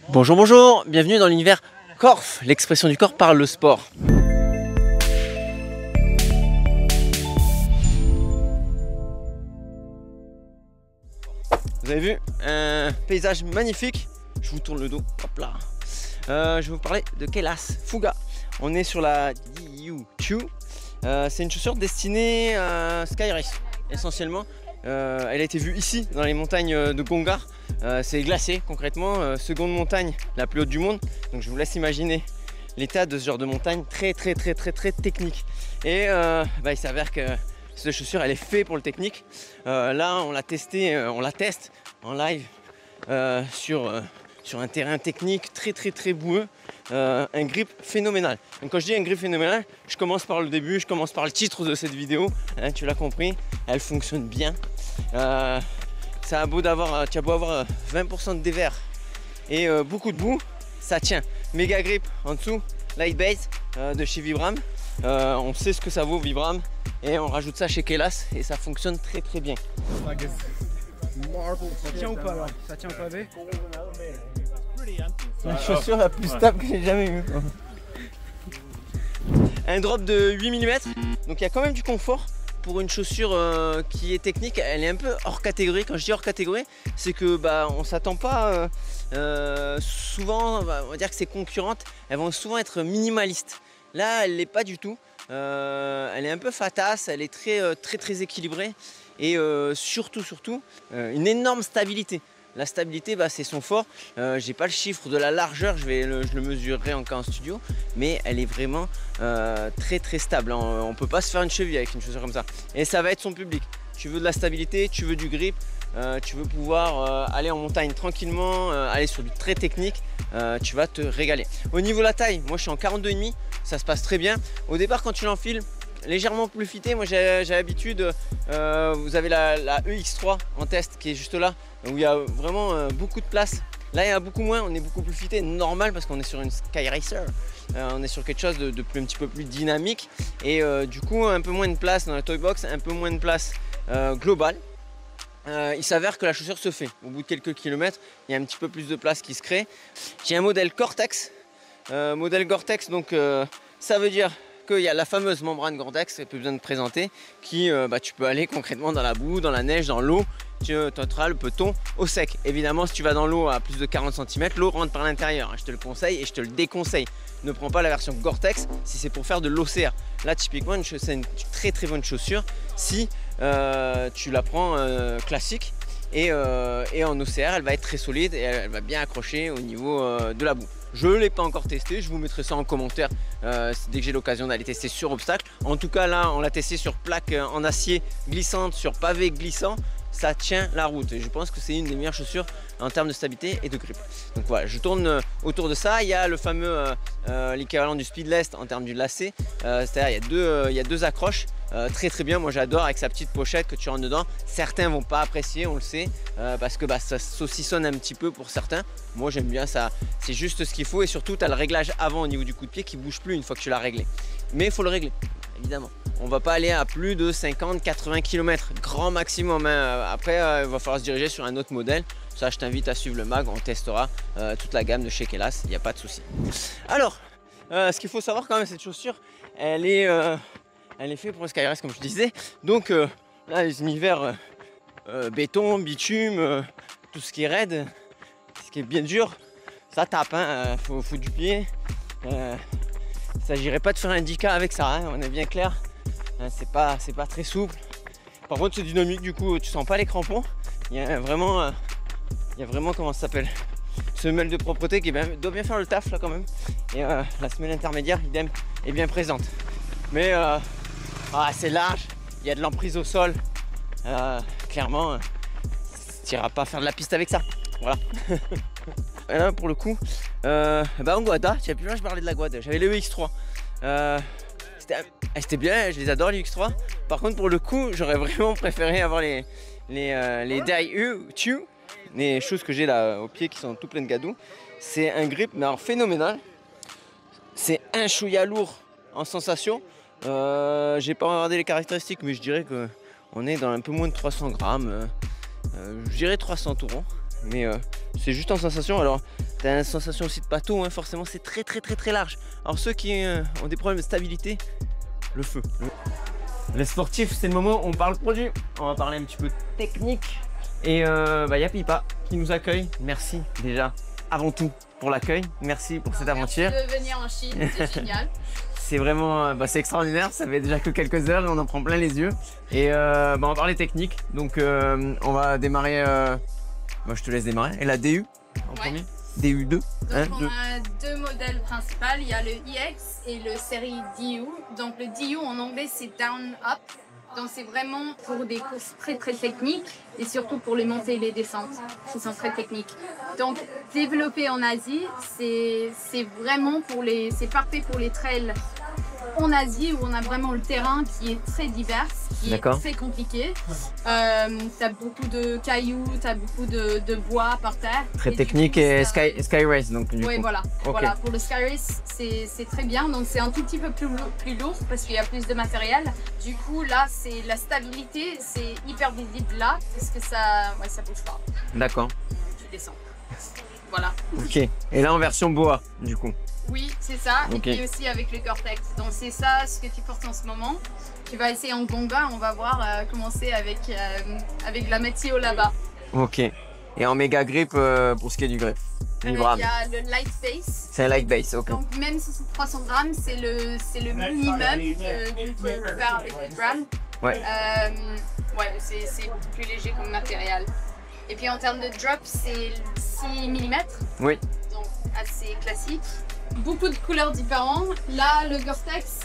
Bonjour, bonjour, bienvenue dans l'univers Corf, l'expression du corps par le sport. Vous avez vu un paysage magnifique, je vous tourne le dos, hop là. Je vais vous parler de Kelas Fuga. On est sur la DU2. C'est une chaussure destinée à Sky Race essentiellement. Elle a été vue ici dans les montagnes de Gongar. C'est glacé concrètement, seconde montagne la plus haute du monde. Donc je vous laisse imaginer l'état de ce genre de montagne très technique. Et il s'avère que cette chaussure elle est faite pour le technique. Là on l'a testé, on la teste en live sur un terrain technique très boueux. Un grip phénoménal. Donc quand je dis un grip phénoménal, je commence par le début, je commence par le titre de cette vidéo, hein, tu l'as compris, elle fonctionne bien. Ça a beau d'avoir, tu as beau avoir 20% de dévers et beaucoup de boue, ça tient. Méga grip en dessous, light base de chez Vibram. On sait ce que ça vaut Vibram et on rajoute ça chez Kelas et ça fonctionne très bien. Ça tient ou pas alors? Ça tient au pavé? La chaussure la plus stable que j'ai jamais eue. Un drop de 8 mm, donc il y a quand même du confort pour une chaussure qui est technique. Elle est un peu hors catégorie. Quand je dis hors catégorie, c'est que on s'attend pas souvent, on va dire que ses concurrentes, elles vont souvent être minimalistes. Là, elle l'est pas du tout. Elle est un peu fatasse, elle est très équilibrée et surtout une énorme stabilité. La stabilité, c'est son fort. J'ai pas le chiffre de la largeur, je le mesurerai en cas en studio, mais elle est vraiment très stable. On peut pas se faire une cheville avec une chaussure comme ça. Et ça va être son public. Tu veux de la stabilité, tu veux du grip, tu veux pouvoir aller en montagne tranquillement, aller sur du très technique, tu vas te régaler. Au niveau de la taille, moi je suis en 42,5, ça se passe très bien. Au départ quand tu l'enfiles, légèrement plus fité, moi j'ai l'habitude, vous avez la EX3 en test qui est juste là, où il y a vraiment beaucoup de place. Là il y a beaucoup moins, on est beaucoup plus fité, normal parce qu'on est sur une Sky Racer, on est sur quelque chose de un petit peu plus dynamique et du coup un peu moins de place dans la toy box, un peu moins de place globale. Il s'avère que la chaussure se fait, au bout de quelques kilomètres, il y a un petit peu plus de place qui se crée. J'ai un modèle Gore-Tex, donc ça veut dire qu'il y a la fameuse membrane Gore-Tex, plus besoin de présenter, qui tu peux aller concrètement dans la boue, dans la neige, dans l'eau, tu auras le peloton au sec. Évidemment si tu vas dans l'eau à plus de 40 cm, l'eau rentre par l'intérieur, je te le conseille et je te le déconseille. Ne prends pas la version Gore-Tex si c'est pour faire de l'OCR. Là typiquement c'est une très bonne chaussure si tu la prends classique et en OCR elle va être très solide et elle va bien accrocher au niveau de la boue. Je ne l'ai pas encore testé, je vous mettrai ça en commentaire dès que j'ai l'occasion d'aller tester sur obstacle. En tout cas là on l'a testé sur plaque en acier glissante, sur pavé glissant, ça tient la route et je pense que c'est une des meilleures chaussures en termes de stabilité et de grip. Donc voilà, je tourne autour de ça. Il y a le fameux l'équivalent du Speedless en termes du lacet, c'est-à-dire il y a deux accroches. Très bien, moi j'adore avec sa petite pochette que tu rentres dedans. Certains vont pas apprécier, on le sait, parce que ça saucissonne un petit peu pour certains. Moi j'aime bien ça, c'est juste ce qu'il faut et surtout tu as le réglage avant au niveau du coup de pied qui bouge plus une fois que tu l'as réglé. Mais il faut le régler, évidemment. On va pas aller à plus de 50-80 km, grand maximum. Après il va falloir se diriger sur un autre modèle. Ça je t'invite à suivre le mag, on testera toute la gamme de chez Kelas, il n'y a pas de souci. Alors, ce qu'il faut savoir quand même, cette chaussure, elle est faite pour le Sky Race comme je disais. Donc là les univers béton, bitume, tout ce qui est raide, ce qui est bien dur, ça tape, hein, faut du pied. Il s'agirait pas de faire un 10K avec ça, hein, on est bien clair. C'est pas très souple. Par contre c'est dynamique, du coup tu sens pas les crampons. Il y a vraiment comment ça s'appelle, semelle de propreté qui doit bien faire le taf là quand même. Et la semelle intermédiaire idem est bien présente. Mais c'est large, il y a de l'emprise au sol. Clairement, tu n'iras pas faire de la piste avec ça. Voilà. Et là pour le coup, en Guada, tu sais plus là je parlais de la Guada, j'avais le EX3. C'était bien, je les adore les X3. Par contre pour le coup j'aurais vraiment préféré avoir les DU2, les choses que j'ai là au pied qui sont tout pleines de gadou. C'est un grip mais alors phénoménal. C'est un chouïa lourd en sensation. J'ai pas regardé les caractéristiques mais je dirais qu'on est dans un peu moins de 300 grammes. Je dirais 300 tours. mais c'est juste en sensation. Alors tu as une sensation aussi de pâteau, hein, forcément c'est très large. Alors ceux qui ont des problèmes de stabilité, le feu. Les sportifs, c'est le moment où on parle produit. On va parler un petit peu technique. Et y a Pipa qui nous accueille. Merci déjà avant tout pour l'accueil. Merci pour cette aventure. Merci de venir en Chine, c'est génial. C'est vraiment c'est extraordinaire, ça fait déjà que quelques heures et on en prend plein les yeux. Et on va parler technique, donc on va démarrer, je te laisse démarrer. Et la DU en premier, DU2. Donc on a deux modèles principaux, il y a le EX et le série DU. Donc le DU en anglais c'est Down Up, donc c'est vraiment pour des courses très techniques et surtout pour les montées et les descentes qui sont très techniques. Donc développé en Asie, c'est vraiment c'est parfait pour les trails en Asie où on a vraiment le terrain qui est très divers, qui est très compliqué. Tu as beaucoup de cailloux, tu as beaucoup de bois par terre. Très technique et Sky Race donc du coup. Voilà. Pour le Sky Race c'est très bien, donc c'est un tout petit peu plus lourd parce qu'il y a plus de matériel. Du coup là c'est la stabilité, c'est hyper visible là parce que ça bouge pas. D'accord. Tu descends. Voilà. Ok. Et là en version bois du coup. Oui, c'est ça. Et puis aussi avec le Gore-Tex. Donc c'est ça ce que tu portes en ce moment. Tu vas essayer en Gonga, on va voir commencer avec la météo là-bas. Ok. Et en méga grip pour ce qui est du grip. Il y a le light base. C'est un light base, ok. Donc même si c'est 300 grammes, c'est le minimum que tu peux faire avec le grammes. Ouais. C'est plus léger comme matériel. Et puis en termes de drop, c'est 6 mm. Oui. Donc assez classique. Beaucoup de couleurs différentes. Là, le Gore-Tex,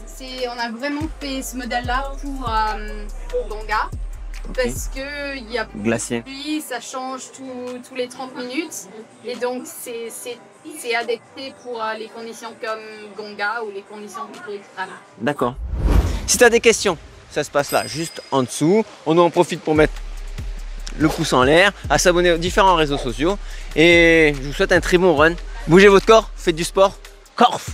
on a vraiment fait ce modèle-là pour Gonga. Parce que il y a glacier. Pluie, ça change tous les 30 minutes. Et donc, c'est adapté pour les conditions comme Gonga ou les conditions plutôt extrêmes. D'accord. Si tu as des questions, ça se passe là, juste en dessous. On en profite pour mettre le pouce en l'air, à s'abonner aux différents réseaux sociaux. Et je vous souhaite un très bon run. Bougez votre corps, faites du sport. Corf!